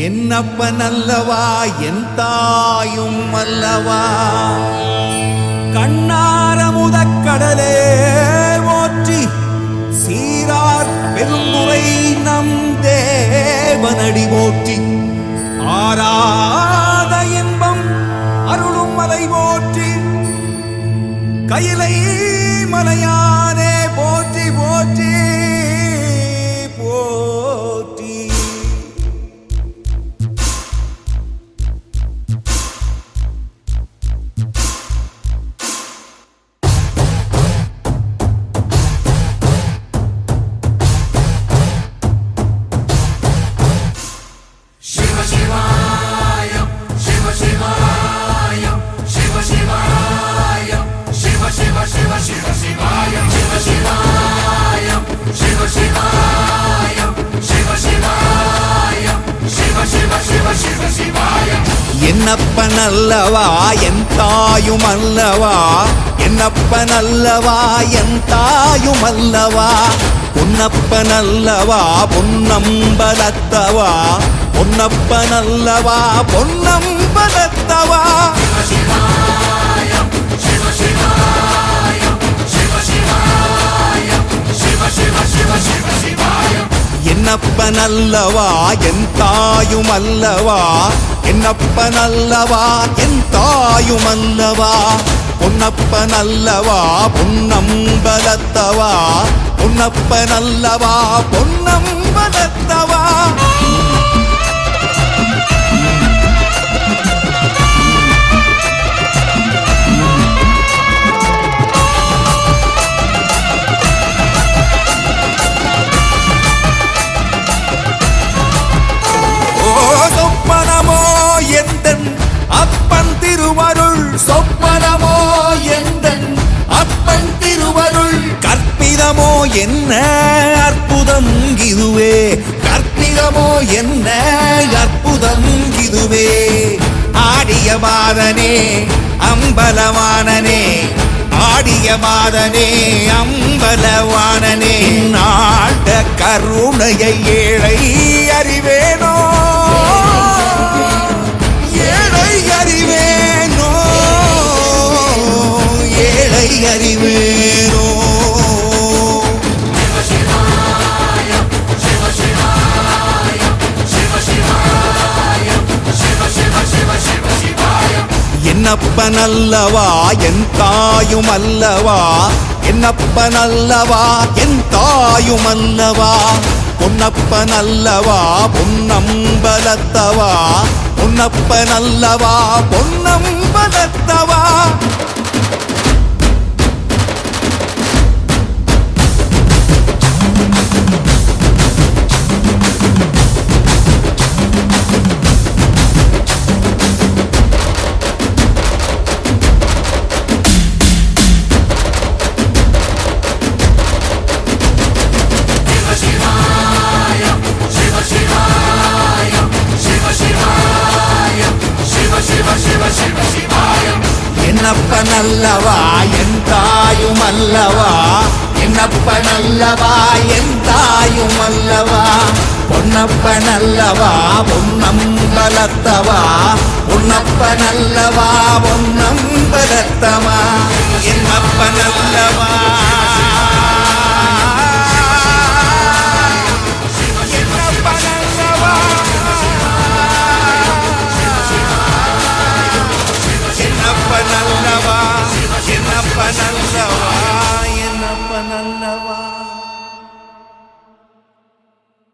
என்னப்பன் அல்லவா என் தாயும் அல்லவா கண்ணார முதக்கடலே ஓற்றி சீரார் பெருந்துரை நம் தேவனடி போற்றி ஆராத இன்பம் அருளும் மலை போற்றி கையிலை மலையானே போற்றி போற்றி போற்றி என்னப்பன் அல்லவா என் தாயும் அல்லவா என்னப்பன் அல்லவா என் தாயும் அல்லவா பொன்னப்பன் அல்லவா பொன்னம்பலத்தவா பொன்னப்பன் அல்லவா பொன்னம்பலத்தவா என்னப்பன் அல்லவா என் தாயும் அல்லவா என்னப்பன் அல்லவா என் தாயும் அல்லவா பொன்னப்பன் அல்லவா பொன்னம்பலத்தவா பொன்னப்பன் அல்லவா பொன்னம்பலத்தவா அப்பன் திருவருள் சொப்பனமோ எந்தன் அப்பன் திருவருள் கற்பிதமோ என்ன அற்புதம் இதுவே கற்பிதமோ என்ன அற்புதம் இதுவே ஆடிய மாதனே அம்பலவானனே ஆடிய மாதனே அம்பலவானனே நாட கருணையை ஏழை அறிவேனோ அறிவேனோ ஏழை அறிவேனோ என்னப்பன் அல்லவா என் தாயும் அல்லவா என்னப்பன் அல்லவா என் தாயும் அல்லவா பொன்னப்பன் அல்லவா பொன்னம்பலத்தவா பொன்னப்பன் அல்லவா பொன்னம்பலத்தவா என்னப்பன் அல்லவா என் தாயும் அல்லவா என்னப்பன் அல்லவா என் தாயும் அல்லவா பொன்னப்பன் அல்லவா பொன்னம்பலத்தவா பொன்னப்பன் அல்லவா பொன்னம்பலத்தவா